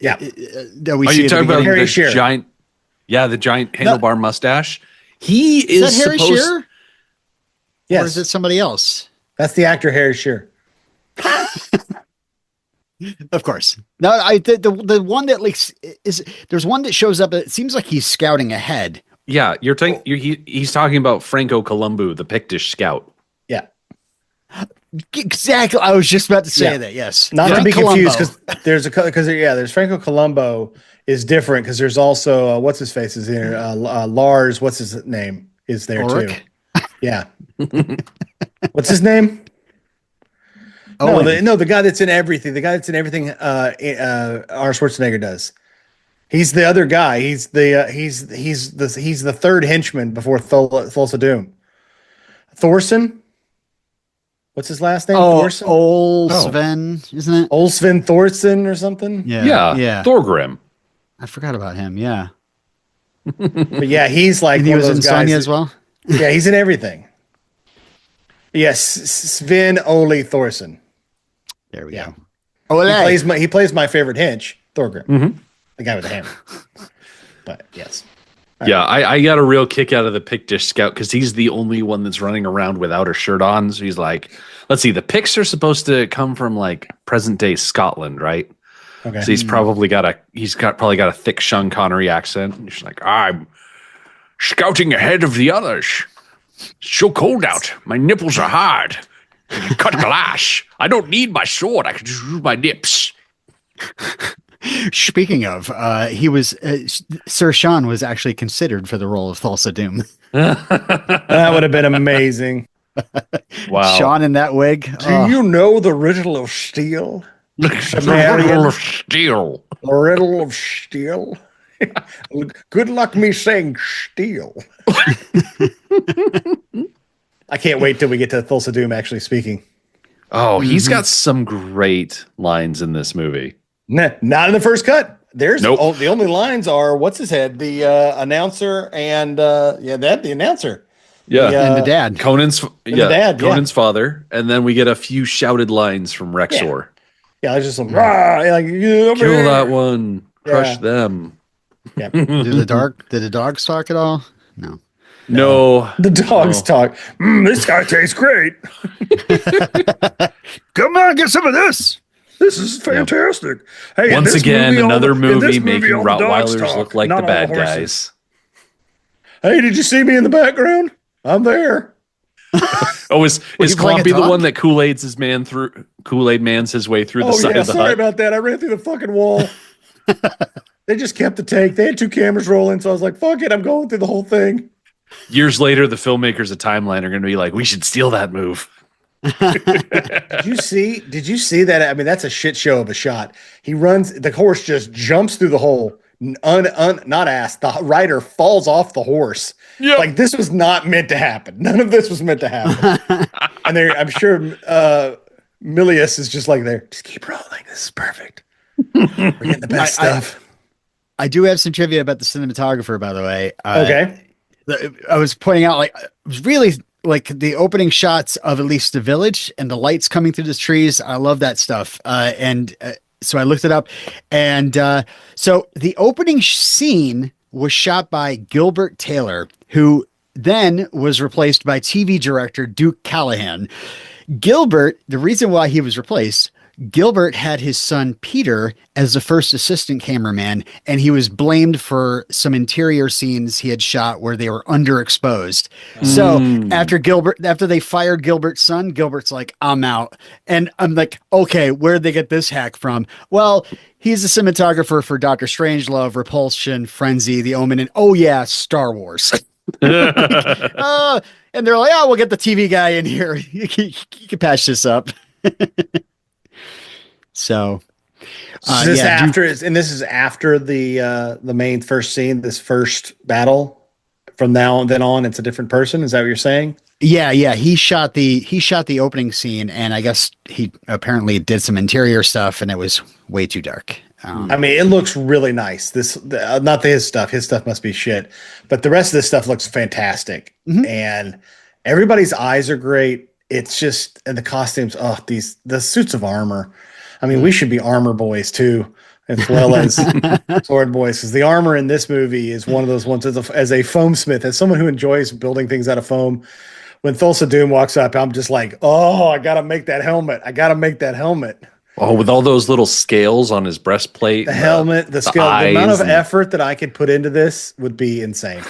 we Are see you talking about Harry the Shearer. giant? Yeah, the giant handlebar mustache. He is that Harry supposed. Shearer? Yes, Or is it somebody else? that's the actor Harry Shearer. Of course. No, the one that like there's one that shows up. It seems like he's scouting ahead. Yeah, he's talking about Franco Columbu, the Pictish scout. Yeah, Exactly. I was just about to say that. Yes. not to Frank be confused, Columbo. because there's Franco Columbo is different, because there's also what's his face is here, Lars, what's his name is there Ulrich? too. Yeah. What's his name? Owen. The guy that's in everything. The guy that's in everything. Arnold Schwarzenegger does. He's the other guy. He's the third henchman before Thulsa Doom. Thorson. What's his last name? Thorson. Sven, isn't it? Old Sven Thorson or something. Yeah. Thorgrim. I forgot about him. Yeah. But yeah, he's like And he one was of in those guys Sonya that- as well. Yeah, he's in everything. Yes, Sven Ole Thorson. There we Yeah. go. He plays my favorite hench, Thorgrim, the guy with the hammer. But yes, Yeah, I got a real kick out of the Pictish scout because he's the only one that's running around without a shirt on. So he's like, let's see, the Picts are supposed to come from like present day Scotland, right? Okay. So he's probably got a thick Sean Connery accent. And he's like, I'm scouting ahead of the others. It's so cold out. My nipples are hard. I can cut glass. I don't need my sword. I can just use my nips. Speaking of, he was Sir Sean was actually considered for the role of Thulsa Doom. That would have been amazing. Wow. Sean in that wig. Do you know the riddle of steel? The riddle of steel. The riddle of steel. Good luck me saying steel. I can't wait till we get to Thulsa Doom actually speaking. Oh, he's got some great lines in this movie. Nah, not in the first cut. There's Nope. the only lines are what's his head, the announcer, and the announcer. Yeah. And the dad. Conan's father, and then we get a few shouted lines from Rexor. Yeah, I was just like, you over Kill here. that one, crush Yeah. them. Yeah. Did the dogs talk at all? No. No, The dogs talk. This guy tastes great. Come on, get some of this. This is fantastic. Hey, in once this again, movie, another in movie this making all the dogs Rottweilers talk, look like not the all bad horses. guys. Hey, did you see me in the background? I'm there. Oh, is you playing a Clompy the dog? one that Kool-Aid Man's his way through the side of the sorry hut? about that. I ran through the fucking wall. They just kept the take. They had 2 cameras rolling, so I was like, fuck it, I'm going through the whole thing. Years later, the filmmakers of Timeline are going to be like, we should steal that move. Did you see that? I mean, that's a shit show of a shot. He runs, the horse just jumps through the hole. Not ass. The rider falls off the horse. Yep. Like this was not meant to happen. None of this was meant to happen. And I'm sure Milius is just like there. Just keep rolling. This is perfect. We're getting the best stuff. I do have some trivia about the cinematographer, by the way. Okay. I was pointing out, like, it was really like the opening shots of at least the village and the lights coming through the trees. I love that stuff. So I looked it up, and so the opening scene was shot by Gilbert Taylor, who then was replaced by TV director Duke Callahan. Gilbert, the reason why he was replaced, Gilbert had his son Peter as the first assistant cameraman, and he was blamed for some interior scenes he had shot where they were underexposed. So after they fired Gilbert's son, Gilbert's like, I'm out. And I'm like, okay, where'd they get this hack from? Well, he's a cinematographer for Doctor Strangelove, Repulsion, Frenzy, The Omen, and oh yeah, Star Wars. And they're like, oh, we'll get the TV guy in here. You can patch this up. So, This is after the main first scene, this first battle. From now and then on, it's a different person. Is that what you're saying? Yeah. He shot the opening scene, and I guess he apparently did some interior stuff, and it was way too dark. I mean, it looks really nice. Not his stuff. His stuff must be shit, but the rest of this stuff looks fantastic, and everybody's eyes are great. It's just, and the costumes. Oh, the suits of armor. I mean, we should be armor boys too, as well as sword boys, because the armor in this movie is one of those ones as a foam smith, as someone who enjoys building things out of foam. When Thulsa Doom walks up, I'm just like, oh, I gotta make that helmet. Oh, with all those little scales on his breastplate. The helmet, the scale, the amount of eyes, effort that I could put into this would be insane.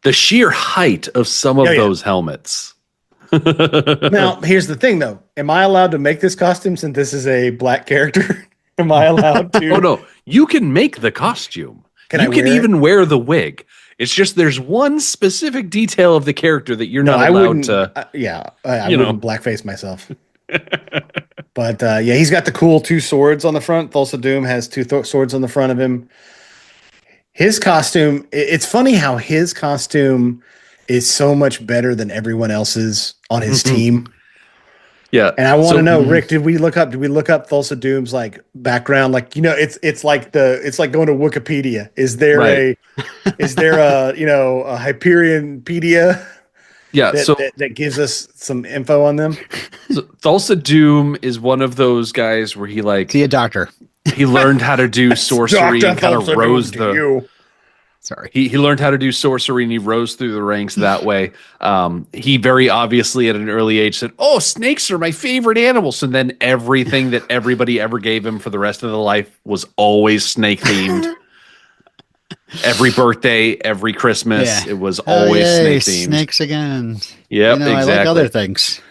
The sheer height of some of those helmets. Now, here's the thing, though. Am I allowed to make this costume since this is a black character? Am I allowed to? Oh, no. You can make the costume. Can you I can wear it? even wear the wig. It's just there's one specific detail of the character that you're not allowed to. I wouldn't blackface myself. But he's got the cool 2 swords on the front. Thulsa Doom has 2 swords on the front of him. His costume, it's funny how his costume is so much better than everyone else's on his team. Yeah. And I want to know, Rick, did we look up Thulsa Doom's like background? Like, it's like going to Wikipedia. Is there a Hyperion-pedia? Yeah. That gives us some info on them. So Thulsa Doom is one of those guys where he See a doctor. he learned how to do sorcery and kind of rose the. Sorry. He learned how to do sorcery and he rose through the ranks that way. He very obviously at an early age said, "Oh, snakes are my favorite animals." And then everything that everybody ever gave him for the rest of the life was always snake themed. Every birthday, every Christmas, it was always snake themed. Snakes again. Yep, you know, exactly. I like other things.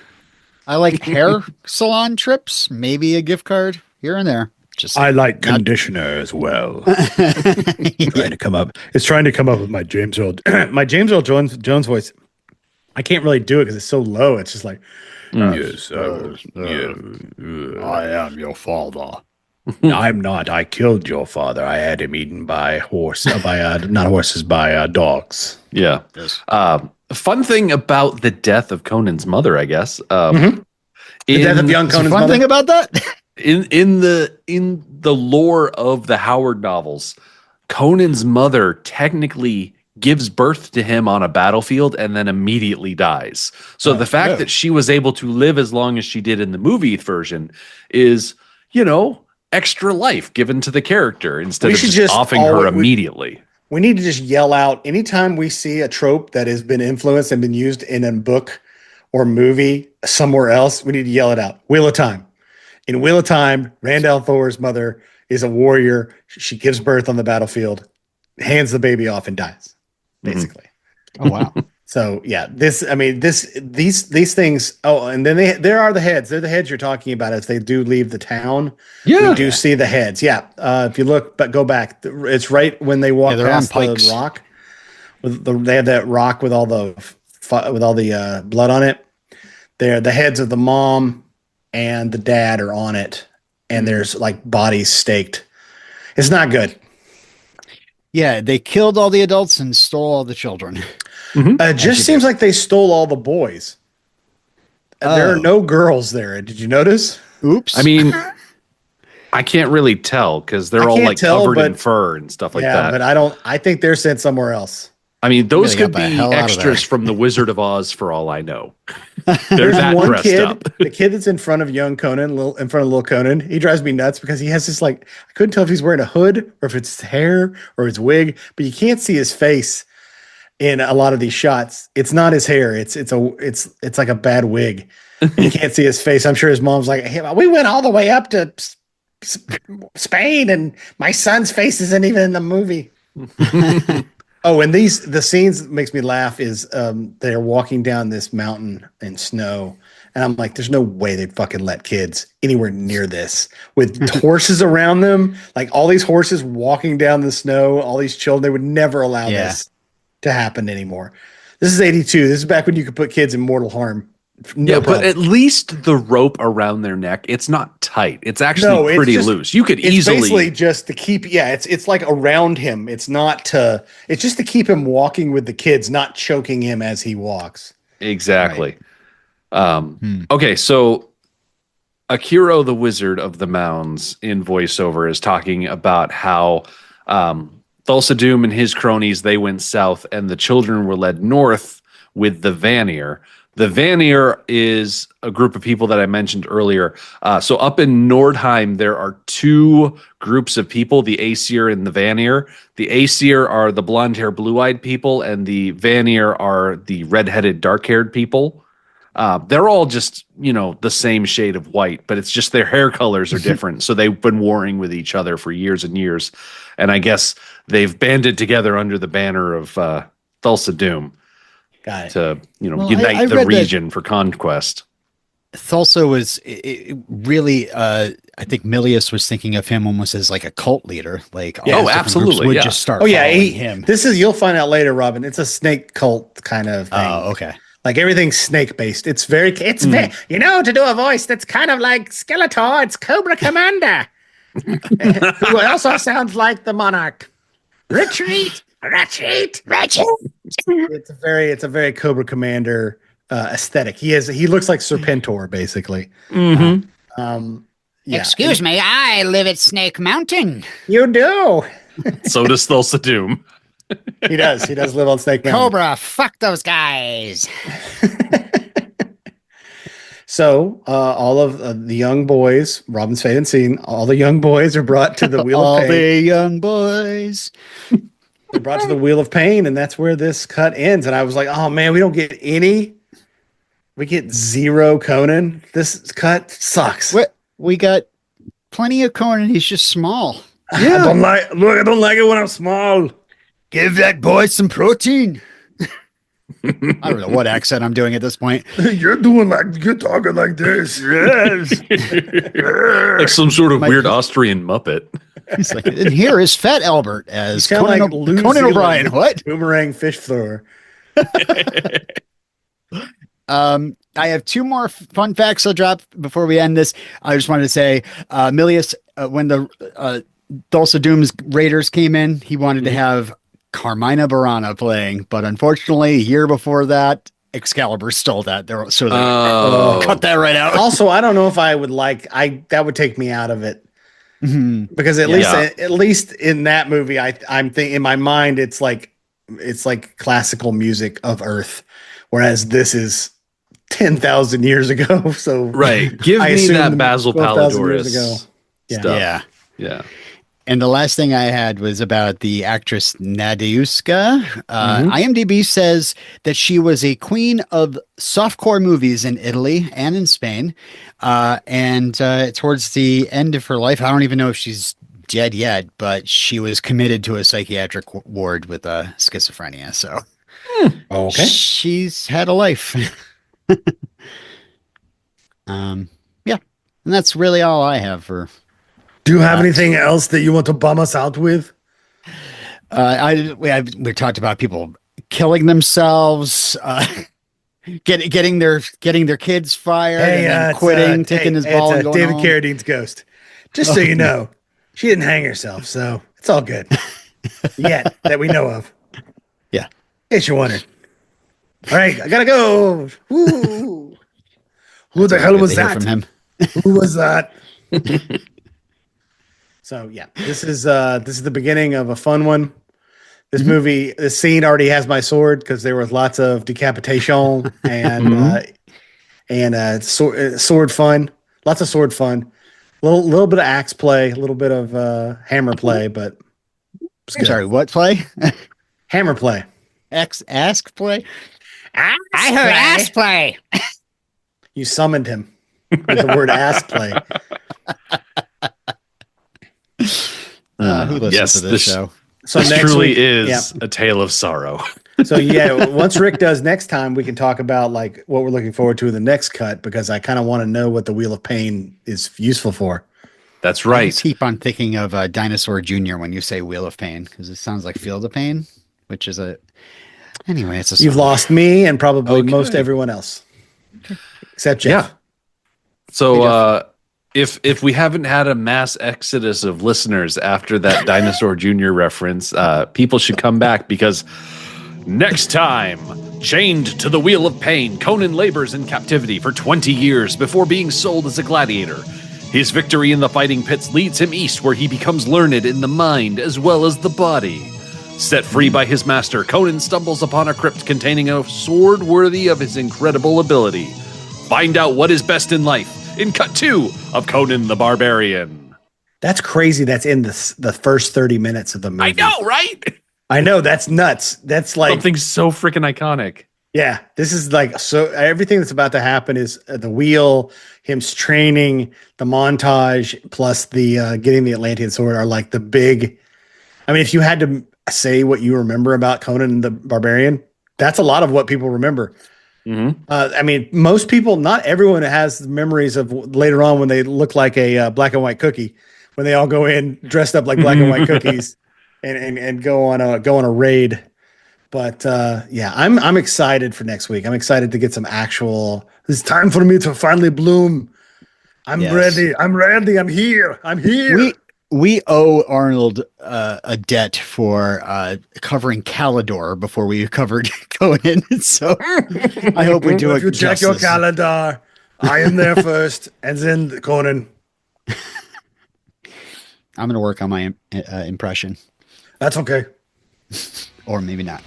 I like hair salon trips, maybe a gift card here and there. I like conditioner as well. Trying to come up. It's trying to come up with my James Earl Jones voice. I can't really do it because it's so low. It's just like, yes, I am your father. I'm not. I killed your father. I had him eaten by not horses, by dogs. Yeah. Yes. Fun thing about the death of Conan's mother, I guess. The death of young Conan's Fun mother. thing about that? In the lore of the Howard novels, Conan's mother technically gives birth to him on a battlefield and then immediately dies. So the fact that she was able to live as long as she did in the movie version is, extra life given to the character instead of just offing her immediately. We need to just yell out anytime we see a trope that has been influenced and been used in a book or movie somewhere else. We need to yell it out. Wheel of Time. In Wheel of Time, Randall Thor's mother is a warrior. She gives birth on the battlefield, hands the baby off, and dies. Basically. Oh wow. So yeah, these things. Oh, and then there are the heads. They're the heads you're talking about as they do leave the town. Yeah, we do see the heads. Yeah, if you look, but go back. It's right when they walk past the rock. They have that rock with all the blood on it. The heads of the mom and the dad are on it, and there's like bodies staked. It's not good. Yeah, they killed all the adults and stole all the children. It just seems like they stole all the boys. There are no girls there. Did you notice? Oops. I mean, I can't really tell because they're all like covered in fur and stuff like that. But I think they're sent somewhere else. I mean, those could be extras from the Wizard of Oz for all I know. They're that one dressed kid, up. The kid that's in front of young Conan, in front of little Conan, he drives me nuts because he has this I couldn't tell if he's wearing a hood or if it's hair or his wig, but you can't see his face in a lot of these shots. It's not his hair. It's like a bad wig. You can't see his face. I'm sure his mom's like, hey, we went all the way up to Spain and my son's face isn't even in the movie. Oh, and the scenes that makes me laugh is they're walking down this mountain in snow. And I'm like, there's no way they'd fucking let kids anywhere near this with horses around them. Like all these horses walking down the snow, all these children, they would never allow this to happen anymore. This is 82. This is back when you could put kids in mortal harm. No problem. But at least the rope around their neck, it's not tight. It's actually pretty loose. You could easily. It's basically just to keep, it's like around him. It's just to keep him walking with the kids, not choking him as he walks. Exactly. Right. Okay, so Akiro the Wizard of the Mounds in voiceover is talking about how Thulsa Doom and his cronies, they went south and the children were led north with the Vanir. The Vanir is a group of people that I mentioned earlier. So up in Nordheim, there are two groups of people, the Aesir and the Vanir. The Aesir are the blonde-haired, blue-eyed people, and the Vanir are the red-headed, dark-haired people. They're all just, the same shade of white, but it's just their hair colors are different. So they've been warring with each other for years and years. And I guess they've banded together under the banner of Thulsa Doom. To unite the region for conquest. Thulsa was really, I think Milius was thinking of him almost as like a cult leader. Like, absolutely, would just start. Him. You'll find out later, Robin. It's a snake cult kind of thing. Oh, okay. Like everything's snake based. It's very, to do a voice that's kind of like Skeletor. It's Cobra Commander, who also sounds like the Monarch. Retreat. It's a very Cobra Commander aesthetic. He looks like Serpentor basically. Mm-hmm. Excuse me, I live at Snake Mountain. You do. So does Thulsa Doom. He does live on Snake Mountain. Cobra, fuck those guys. So all of the young boys, Robin's favorite scene, all the young boys are brought to the Wheel of Pain. All the young boys. They're brought to the Wheel of Pain, and that's where this cut ends. And I was like, oh man, we don't get any. We get 0 Conan. This cut sucks. We got plenty of Conan. He's just small. Yeah. I don't like it when I'm small. Give that boy some protein. I don't know what accent I'm doing at this point. You're talking like this. Yes. Like some sort of weird Austrian Muppet. He's like, and here is Fat Albert as Conan, Conan, like Conan O'Brien. What? Boomerang fish thrower. I have 2 more fun facts I'll drop before we end this. I just wanted to say, Milius, when the Dulce Doom's Raiders came in, he wanted to have Carmina Burana playing, but unfortunately, a year before that, Excalibur stole that. So they cut that right out. Also, I don't know if I would that would take me out of it. Because at least in that movie, I'm thinking in my mind, it's like classical music of Earth, whereas this is 10,000 years ago. So right, give me that Basil Palladorus stuff. Yeah. And the last thing I had was about the actress Nadiuska. IMDb says that she was a queen of softcore movies in Italy and in Spain. And towards the end of her life, I don't even know if she's dead yet, but she was committed to a psychiatric ward with schizophrenia. So okay, she's had a life. Yeah. And that's really all I have for... Do you have anything else that you want to bum us out with? We talked about people killing themselves, getting their kids fired, and then quitting, taking his ball, and going David home. Carradine's ghost. Just so you know, she didn't hang herself, so it's all good. Yet that we know of. Yeah, in case you're wondering. All right, I gotta go. Woo. Who the hell was that? From him. Who was that? So yeah, this is the beginning of a fun one. This movie, this scene already has my sword because there was lots of decapitation and sword fun, lots of sword fun, little bit of axe play, a little bit of hammer play, but sorry, what play? Hammer play, ask play. I heard ass play. You summoned him with the word ass play. Who listens to this show? So this truly is a tale of sorrow. So yeah, once Rick does next time, we can talk about like what we're looking forward to in the next cut, because I kind of want to know what the Wheel of Pain is useful for. That's right. I just keep on thinking of Dinosaur Jr. when you say Wheel of Pain, because it sounds like Field of Pain, which is anyway, it's a song. You've lost me and probably most everyone else. Except Jeff. Yeah. So if we haven't had a mass exodus of listeners after that Dinosaur Jr. reference, people should come back, because next time, chained to the Wheel of Pain, Conan labors in captivity for 20 years before being sold as a gladiator. His victory in the fighting pits leads him east, where he becomes learned in the mind as well as the body. Set free by his master, Conan stumbles upon a crypt containing a sword worthy of his incredible ability. Find out what is best in life in Cut 2 of Conan the Barbarian. That's crazy. That's in the first 30 minutes of the movie. I know, right? I know. That's nuts. That's like something so freaking iconic. Yeah, this is like, so everything that's about to happen is the wheel, him training, the montage, plus the getting the Atlantean sword are like the big. I mean, if you had to say what you remember about Conan the Barbarian, that's a lot of what people remember. Mm-hmm. I mean, most people, not everyone has memories of later on when they look like a black and white cookie, when they all go in dressed up like black and white cookies and go on a raid. But yeah, I'm excited for next week. I'm excited to get some actual. It's time for me to finally bloom. I'm ready. I'm ready. I'm here. I'm here. We owe Arnold a debt for covering Calidor before we covered Conan. So I hope we do it. If you check your calendar, I am there first, and then Conan. I'm going to work on my impression. That's okay. Or maybe not.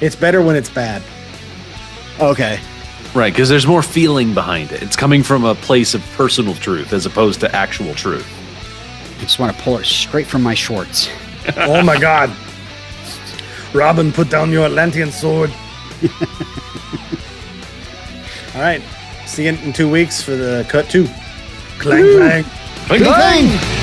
It's better when it's bad. Okay. Right, because there's more feeling behind it. It's coming from a place of personal truth as opposed to actual truth. I just want to pull it straight from my shorts. Oh my God. Robin, put down your Atlantean sword. All right. See you in 2 weeks for the cut 2. Clang, clang. Clang, clang.